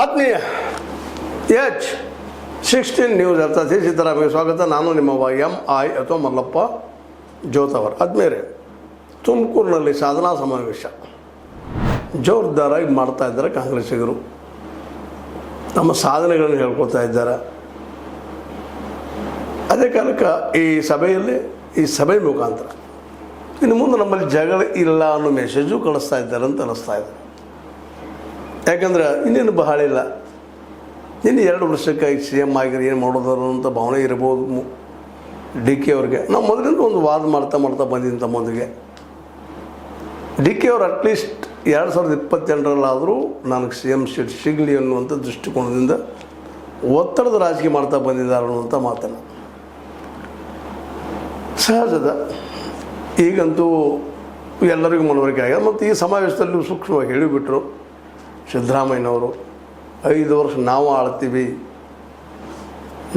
ಆತ್ಮೀಯ H16 news ಅರ್ಥಾತ್ ಸಿದ್ದರಾಮಯ್ಯ ಸ್ವಾಗತ. ನಾನು ನಿಮ್ಮ MI ಅಥವಾ ಮಲ್ಲಪ್ಪ ಜೋತವರ್. ಆದ್ಮೇಲೆ ತುಮಕೂರಿನಲ್ಲಿ ಸಾಧನಾ ಸಮಾವೇಶ ಜೋರ್ದಾರಾಗಿ ಮಾಡ್ತಾ ಇದ್ದಾರೆ. ಕಾಂಗ್ರೆಸ್ಸಿಗರು ತಮ್ಮ ಸಾಧನೆಗಳನ್ನು ಹೇಳ್ಕೊಳ್ತಾ ಇದ್ದಾರೆ. ಅದೇ ಕಾಲಕ್ಕೆ ಈ ಸಭೆ ಮುಖಾಂತರ ಇನ್ನು ಮುಂದೆ ನಮ್ಮಲ್ಲಿ ಜಗಳ ಇಲ್ಲ ಅನ್ನೋ ಮೆಸೇಜು ಕಳಿಸ್ತಾ ಇದ್ದಾರೆ ಅಂತ ಅನ್ನಿಸ್ತಾ ಇದೆ. ಯಾಕಂದ್ರೆ ಇನ್ನೇನು ಬಹಳ ಇಲ್ಲ, ಇನ್ನು 2 ವರ್ಷಕ್ಕೆ CM ಆಗಿರಿ ಏನು ಮಾಡೋದರು ಅಂತ ಭಾವನೆ ಇರ್ಬೋದು DK ಅವ್ರಿಗೆ. ನಾವು ಮೊದಲಿಂದ ಒಂದು ವಾದ ಮಾಡ್ತಾ ಬಂದಿದ್ದೀನಿ ತಮ್ಮೊಂದಿಗೆ. DK ಅವರು ಅಟ್ಲೀಸ್ಟ್ 2028ರಲ್ಲಾದರೂ ನನಗೆ CM ಸೀಟ್ ಸಿಗಲಿ ಅನ್ನುವಂಥ ದೃಷ್ಟಿಕೋನದಿಂದ ಒತ್ತಡದ ರಾಜಕೀಯ ಮಾಡ್ತಾ ಬಂದಿದ್ದಾರೆ ಅನ್ನುವಂಥ ಮಾತನ್ನು ಸಹಜದ. ಈಗಂತೂ ಎಲ್ಲರಿಗೂ ಮನವರಿಕೆ ಆಗಿದೆ. ಮತ್ತು ಈ ಸಮಾವೇಶದಲ್ಲಿ ಸೂಕ್ಷ್ಮವಾಗಿ ಹೇಳಿಬಿಟ್ರು ಸಿದ್ದರಾಮಯ್ಯನವರು, 5 ವರ್ಷ ನಾವು ಆಳ್ತೀವಿ,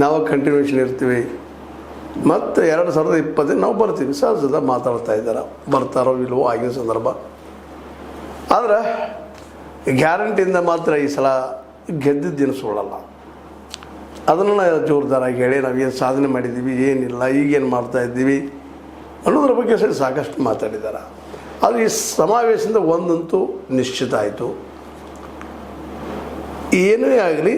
ನಾವು ಕಂಟಿನ್ಯೂಷನ್ ಇರ್ತೀವಿ, ಮತ್ತು 2020 ನಾವು ಬರ್ತೀವಿ. ಸಹಜದ ಮಾತಾಡ್ತಾ ಇದ್ದಾರೆ. ಬರ್ತಾರೋ ಇಲ್ವೋ ಆಗಿನ ಸಂದರ್ಭ. ಆದರೆ ಗ್ಯಾರಂಟಿಯಿಂದ ಮಾತ್ರ ಈ ಸಲ ಗೆದ್ದಿದ್ದೇನು ಸುಳ್ಳಲ್ಲ. ಅದನ್ನು ಜೋರ್ದಾರಾಗಿ ಹೇಳಿ ನಾವೇನು ಸಾಧನೆ ಮಾಡಿದ್ದೀವಿ, ಏನಿಲ್ಲ, ಈಗೇನು ಮಾಡ್ತಾಯಿದ್ದೀವಿ ಅನ್ನೋದ್ರ ಬಗ್ಗೆ ಸಾಕಷ್ಟು ಮಾತಾಡಿದ್ದಾರೆ. ಆದರೆ ಈ ಸಮಾವೇಶದಿಂದ ಒಂದಂತೂ ನಿಶ್ಚಿತ ಆಯಿತು, ಏನೇ ಆಗಲಿ